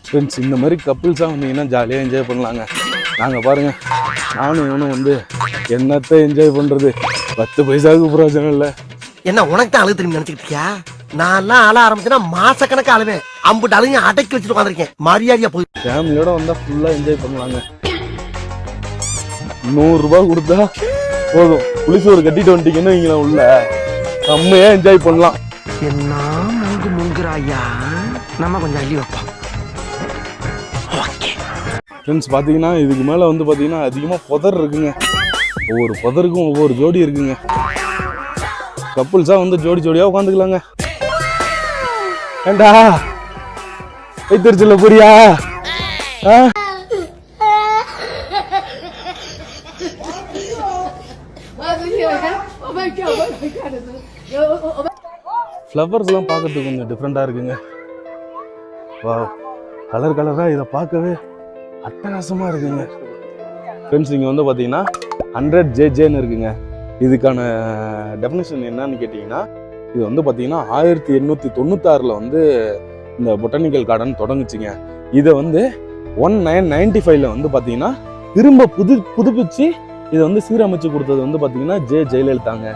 Friends இந்த மாதிரி கப்புள்ஸாக வந்தீங்கன்னா ஜாலியாக என்ஜாய் பண்ணலாங்க. நாங்கள் பாருங்கள், நானும் இவனும் வந்து என்னத்தை என்ஜாய் பண்ணுறது, 10 பைசாவுக்கு பிரயோஜனம் இல்லை. என்ன உனக்கு தான் அழுகு திரும்பி நினைச்சுக்கிட்டியா? நான்லாம் அழ ஆரம்பிச்சேன்னா மாசக்கணக்கு அழுவேன். அம்புட்டு அழுகையும் அடக்கி வச்சுட்டு உட்காந்துருக்கேன். மரியாதையா போய் ஃபேமிலியோட வந்தால் ஃபுல்லாக என்ஜாய் பண்ணலாங்க. 100 ரூபாய் கொடுத்தா போதும், புளிசோறு கட்டிட்டு வந்துட்டீங்கன்னு வைங்களேன், உள்ள செம்மையாக என்ஜாய் பண்ணலாம். என்ன முங்குறாயா, நம்ம கொஞ்சம் அள்ளி வைப்போம். ஃப்ரெண்ட்ஸ் பார்த்தீங்கன்னா இதுக்கு மேலே வந்து பார்த்தீங்கன்னா அதிகமாக புதர் இருக்குங்க. ஒவ்வொரு புதருக்கும் ஒவ்வொரு ஜோடி இருக்குங்க. கப்புள்ஸாக வந்து ஜோடி ஜோடியாக உட்காந்துக்கலாங்க. ஏண்டா வைத்தறிச்சல புரியா? ஃப்ளவர்ஸ்லாம் பார்க்கறதுக்கு கொஞ்சம் டிஃப்ரெண்ட்டாக இருக்குங்க. வா, கலர் கலராக இதை பார்க்கவே அட்டகாசமாக இருக்குங்க. ஃப்ரெண்ட்ஸ் இங்கே வந்து பார்த்தீங்கன்னா 100 JJன்னு இருக்குங்க. இதுக்கான டெஃபினேஷன் என்னன்னு கேட்டிங்கன்னா, இது வந்து பார்த்தீங்கன்னா 1896 வந்து இந்த பொட்டானிக்கல் கார்டன் தொடங்குச்சுங்க. இதை வந்து 1995 வந்து பார்த்தீங்கன்னா திரும்ப புதுப்பிச்சு இதை வந்து சீரமைச்சு கொடுத்தது வந்து பார்த்தீங்கன்னா ஜெயலலிதாங்க.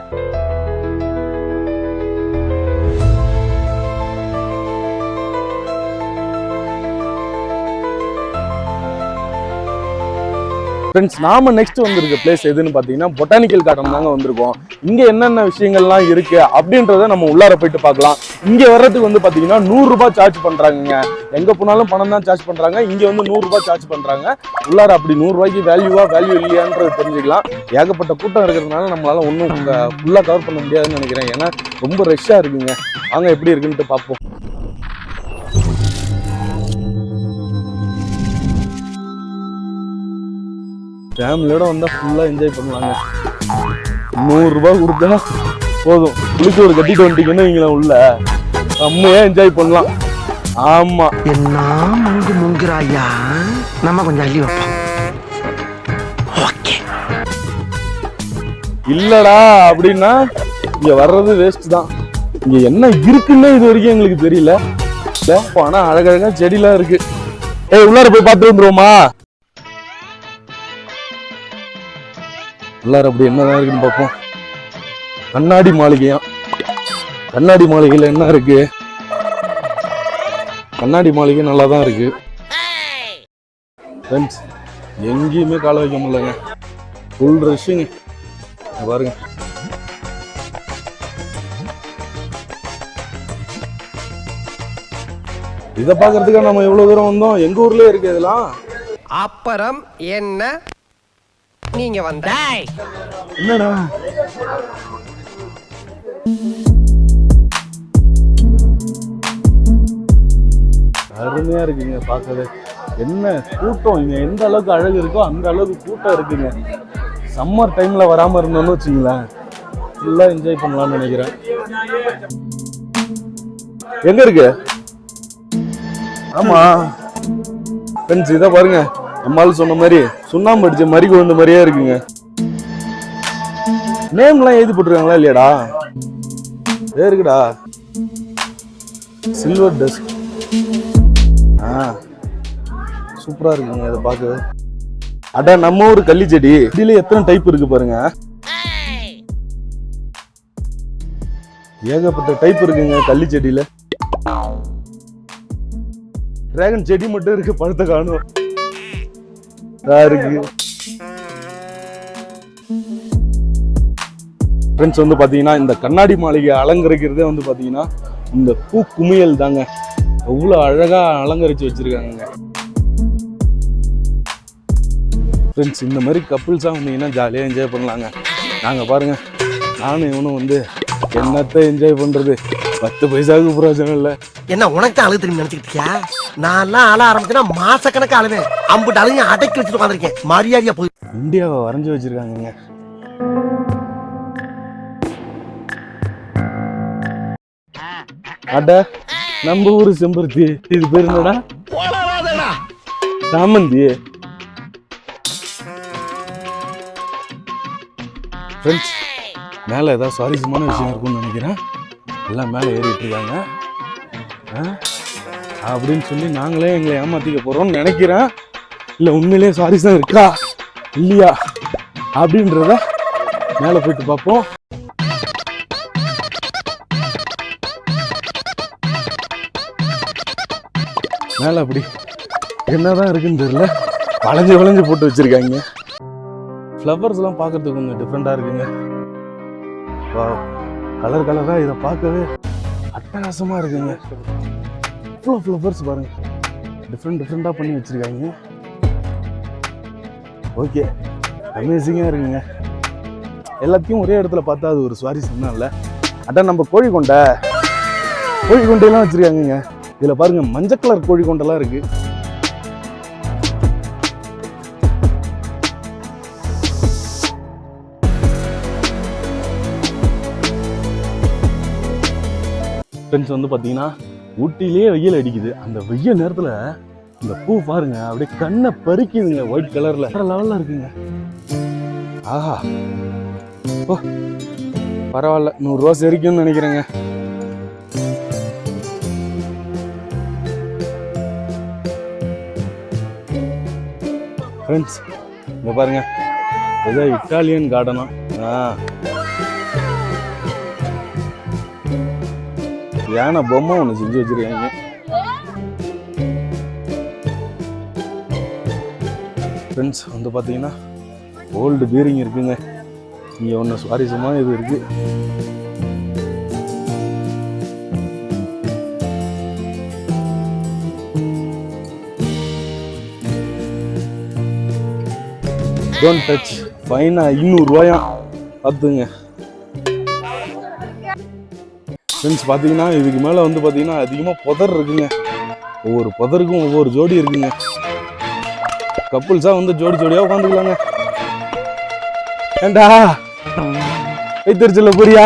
ஃப்ரெண்ட்ஸ் நாம நெக்ஸ்ட் வந்திருக்க பிளேஸ் எதுன்னு பார்த்தீங்கன்னா பொட்டானிக்கல் கார்டன் தாங்க வந்திருக்கோம். இங்கே என்னென்ன விஷயங்கள்லாம் இருக்கு அப்படின்றத நம்ம உள்ளார போயிட்டு பார்க்கலாம். இங்கே வர்றதுக்கு வந்து பார்த்தீங்கன்னா 100 ரூபாய் சார்ஜ் பண்ணுறாங்க. எங்கே போனாலும் பணம் தான் சார்ஜ் பண்ணுறாங்க. இங்கே வந்து 100 ரூபாய் சார்ஜ் பண்ணுறாங்க. உள்ளார அப்படி 100 ரூபாய்க்கு வேல்யூ இல்லையான்றது தெரிஞ்சுக்கலாம். ஏகப்பட்ட கூட்டம் இருக்கிறதுனால நம்மளால ஒன்றும் ஃபுல்லாக கவர் பண்ண முடியாதுன்னு நினைக்கிறேன். ஏன்னா ரொம்ப ரஷ்ஷாக இருக்குங்க. வாங்க எப்படி இருக்குன்ட்டு பார்ப்போம். ஃபேமிலியோட வந்தால் ஃபுல்லாக என்ஜாய் பண்ணலாங்க. 100 ரூபாய் கொடுத்தா போதும், புளிசோறு கட்டிட்டு வந்துட்டீங்கன்னு வைங்களேன், உள்ள செம்மையாக என்ஜாய் பண்ணலாம். ஆமாம், என்ன முங்குறாயா, நம்ம கொஞ்சம் அள்ளி வைப்போம். இல்லடா அப்படின்னா இங்கே வர்றது வேஸ்ட் தான். இங்கே என்ன இருக்குன்னு இது வரைக்கும் எங்களுக்கு தெரியல. ஆனால் அழகழகாக செடிலாம் இருக்கு. உள்ளார போய் பார்த்துட்டு வந்துருவோமா? எல்லாரும் அப்படி என்னதான் இருக்குன்னு பார்ப்போம். கண்ணாடி மாளிகையா? கண்ணாடி மாளிகையில் என்ன இருக்கு? கண்ணாடி மாளிகை நல்லா தான் இருக்கு ஃப்ரெண்ட்ஸ். எங்கேயுமே கால வைக்க முடியலங்க, ஃபுல் ரஷ்ஷுங்க. பாருங்க, இதை பார்க்கறதுக்காக நம்ம எவ்வளவு தூரம் வந்தோம். எங்க ஊர்லயே இருக்கு இதெல்லாம். அப்புறம் என்ன நீங்க வந்த என்னடா அருமையா இருக்குங்க பார்க்கவே. என்ன கூட்டம், இங்க எந்த அளவுக்கு அழகு இருக்கோ அந்த அளவுக்கு கூட்டம் இருக்குங்க. சம்மர் டைம்ல வராம இருந்தோம்னு வச்சுங்களேன், ஃபுல்லா என்ஜாய் பண்ணலாம்னு நினைக்கிறேன். எங்க இருக்கு? ஆமா ஃப்ரெண்ட்ஸ், இதை பாருங்க, நம்மளால சொன்ன மாதிரி சுண்ணாம்பு அடிச்ச மாதிரி கொண்ட மாதிரியே இருக்குங்க. நேம்லாம் எழுதி போட்டுருக்காங்களா இல்லையாடா? இருக்குடா, சில்வர் டஸ்ட். சூப்பரா இருக்குங்க இதை பார்க்க. அட நம்ம ஊர் கள்ளி செடி, இதுல எத்தனை டைப் இருக்கு பாருங்க. ஏகப்பட்ட டைப் இருக்குங்க கள்ளி செடியில. டிராகன் செடி மட்டும் இருக்கு, பழத்தை காணும் இருக்கு. ஃப்ரெண்ட்ஸ் வந்து பாத்தீங்கன்னா இந்த கண்ணாடி மாளிகை அலங்கரிக்கிறதே வந்து பாத்தீங்கன்னா இந்த பூ குமியல் தாங்க. அவ்வளோ அழகா அலங்கரிச்சு வச்சிருக்காங்க. ஃப்ரெண்ட்ஸ் இந்த மாதிரி கப்புள்ஸாக வந்தீங்கன்னா ஜாலியாக என்ஜாய் பண்ணலாங்க. நாங்கள் பாருங்க, நானும் இவனும் வந்து என்னத்தை என்ஜாய் பண்றது, 10 பைசாவுக்கு பிரயோஜனம் இல்லை. என்ன உனக்கு தான் அழுகு திரும்பி நினைச்சுக்கிட்டியா? நான்லாம் அழ ஆரம்பிச்சேன்னா மாசக்கணக்கு அழுவேன். அம்புட்டு அழுகையும் அடக்கி வச்சுட்டு உட்காந்துருக்கேன். மரியாதையா போய் இந்தியாவை வரைஞ்சி வச்சிருக்காங்க. அட நம்ம ஊரு செம்பருத்தி, இது பேர் என்னடா? சாமந்தி. ஃப்ரெண்ட்ஸ் மேலே ஏதாவது சுவாரஸ்யமான விஷயம் இருக்கும்னு நினைக்கிறேன். எல்லாம் மேலே ஏறிட்டு இருக்காங்க. அப்படின்னு சொல்லி நாங்களே எங்களை ஏமாத்திக்க போறோம்னு நினைக்கிறேன். இல்லை உண்மையிலேயே சாரீஸ் தான் இருக்கா இல்லையா அப்படின்றத மேலே போயிட்டு பார்ப்போம். மேலே அப்படி என்னதான் இருக்குன்னு தெரியல, வளைஞ்சு வளைஞ்சு போட்டு வச்சிருக்காங்க. ஃப்ளவர்ஸ்லாம் பார்க்கறதுக்கு கொஞ்சம் டிஃப்ரெண்டாக இருக்குங்க. கலர் கலராக இதை பார்க்கவே அட்டகாசமாக இருக்குங்க. இவ்வளோ ஃப்ளவர்ஸ் பாருங்க, டிஃப்ரெண்டாக பண்ணி வச்சிருக்காங்க. ஓகே, அமேசிங்காக இருக்குங்க. எல்லாத்தையும் ஒரே இடத்துல பார்த்தா அது ஒரு சுவாரஸ்யம் இல்லை. அதான் நம்ம கோழிக்கொண்டையெல்லாம் வச்சிருக்காங்க. இதில் பாருங்க மஞ்சள் கலர் கோழிக்கொண்டெல்லாம் இருக்கு. ஃப்ரெண்ட்ஸ் வந்து பார்த்தீங்கன்னா ஊட்டியிலே வெயில் அடிக்குது. அந்த வெயில் நேரத்தில் இந்த பூ பாருங்க அப்படியே கண்ணை பறிக்குதுங்க. ஒயிட் கலர்ல வேற லெவல்ல இருக்குங்க. ஆஹா, ஓ பரவாயில்ல, 100 ரூபா சரிக்கும்னு நினைக்கிறேங்க. ஃப்ரெண்ட்ஸ் இங்க பாருங்க, ஏதோ இட்டாலியன் கார்டனா. யானை பொம்மை ஒன்று செஞ்சு வச்சிருக்காங்க. ஃப்ரெண்ட்ஸ் வந்து பார்த்தீங்கன்னா ஓல்டு பீரிங் இருக்குங்க. இங்கே ஒன்று சுவாரஸ்யமாக இது இருக்கு. டோன்ட் டச், ஃபைனா 500 ரூபாயாம் பார்த்துங்க. ஃப்ரெண்ட்ஸ் பார்த்தீங்கன்னா இதுக்கு மேலே வந்து பார்த்தீங்கன்னா அதிகமாக புதர் இருக்குங்க. ஒவ்வொரு புதருக்கும் ஒவ்வொரு ஜோடி இருக்குங்க. கப்புள்ஸாக வந்து ஜோடி ஜோடியாக உட்காந்துக்கலாங்க. ஏண்டா வைத்தறிச்சல புரியா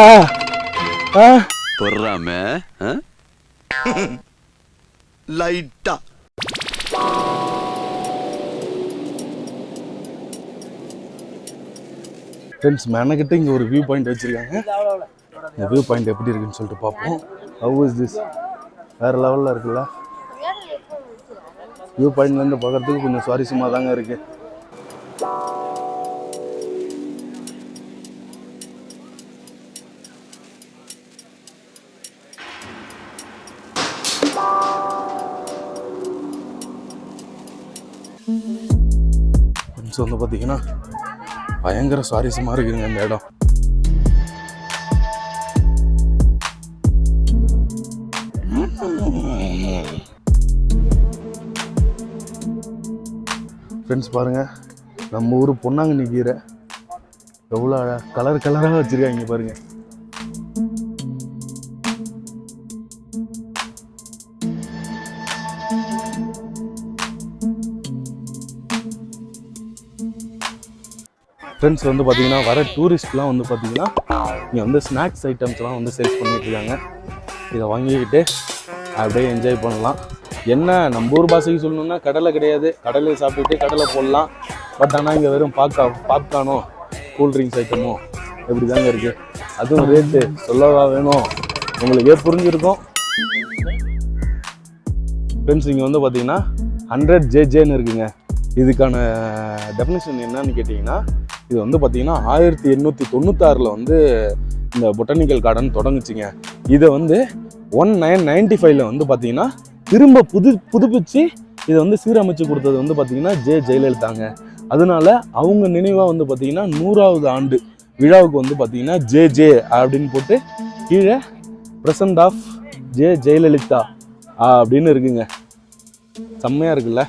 பொறாம லைட்டா. ஃப்ரெண்ட்ஸ் மேனக்கிட்ட இங்கே ஒரு வியூ பாயிண்ட் வச்சுருக்காங்க. இந்த வியூ பாயிண்ட் எப்படி இருக்குன்னு சொல்லிட்டு பார்ப்போம். How is this? வேறு லெவலில் இருக்குல்ல. வியூ பாயிண்ட்லேருந்து பார்க்குறதுக்கு கொஞ்சம் சுவாரஸ்யமாக தாங்க இருக்குது. ஃப்ரெண்ட்ஸ் வந்து பார்த்தீங்கன்னா பயங்கர சுவாரஸ்யமாக இருக்குங்க இந்த இடம். ஃப்ரெண்ட்ஸ் பாருங்க, நம்ம ஊர் பொன்னாங்கண்ணி கீரை எவ்வளோ கலர் கலராக வச்சிருக்காங்க பாருங்க. ஃப்ரெண்ட்ஸ் வந்து பார்த்தீங்கன்னா வர டூரிஸ்ட்லாம் வந்து பார்த்தீங்கன்னா இங்கே வந்து ஸ்நாக்ஸ் ஐட்டம்ஸ்லாம் வந்து சேல்ஸ் பண்ணிட்டு இருக்காங்க. இதை வாங்கிக்கிட்டு அப்படியே என்ஜாய் பண்ணலாம். என்ன நம்ம ஊர் பாஷைக்கு சொல்லணும்னா கடலை கிடையாது, கடலையை சாப்பிட்டுட்டு கடலை போடலாம். பட் ஆனால் இங்கே வெறும் பாப்கார்னோ கூல்ட்ரிங்க்ஸ் ஐட்டமோ எப்படி தாங்க இருக்குது. அதுவும் ரேட்டு சொல்லவா வேணும், உங்களுக்கே புரிஞ்சிருக்கும். ஃப்ரெண்ட்ஸ் இங்கே வந்து பார்த்தீங்கன்னா 100 JJன்னு இருக்குங்க. இதுக்கான டெஃபினிஷன் என்னன்னு கேட்டிங்கன்னா, இது வந்து பார்த்தீங்கன்னா 1896 வந்து இந்த பொட்டானிக்கல் கார்டன் தொடங்குச்சுங்க. இதை வந்து 1995 வந்து பார்த்தீங்கன்னா திரும்ப புதுப்பிச்சு இதை வந்து சீரமைச்சு கொடுத்தது வந்து பார்த்தீங்கன்னா ஜெயலலிதாங்க. அதனால அவங்க நினைவாக வந்து பார்த்தீங்கன்னா 100வது ஆண்டு விழாவுக்கு வந்து பார்த்தீங்கன்னா ஜே அப்படின்னு போட்டு கீழே பிரசன்ட் ஆஃப் ஜெயலலிதா அப்படின்னு இருக்குங்க. செம்மையா இருக்குல்ல.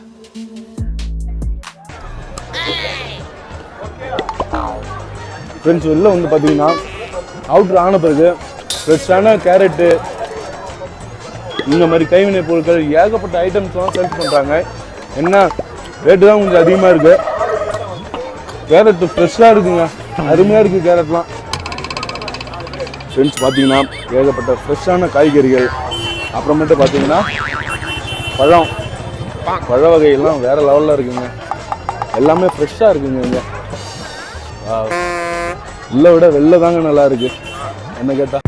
ஃப்ரெண்ட்ஸ் வெளில வந்து பார்த்தீங்கன்னா அவுட்ரு ஆன பிறகு ஃப்ரெஷ்ஷான கேரட்டு இந்த மாதிரி கைவினை பொருட்கள் ஏகப்பட்ட ஐட்டம்ஸ்லாம் சேல்ஸ் பண்ணுறாங்க. என்ன ரேட்டு தான் கொஞ்சம் அதிகமாக இருக்குது. கேரட்டு ஃப்ரெஷ்ஷாக இருக்குங்க, அருமையாக இருக்குது கேரட்லாம். ஃப்ரெண்ட்ஸ் பார்த்தீங்கன்னா ஏகப்பட்ட ஃப்ரெஷ்ஷான காய்கறிகள், அப்புறமேட்டு பார்த்தீங்கன்னா பழ வகையெல்லாம் வேறு லெவலில் இருக்குங்க. எல்லாமே ஃப்ரெஷ்ஷாக இருக்குங்க. இங்கே உள்ளே விட வெளில தாங்க நல்லா இருக்குது என்ன கேட்டால்.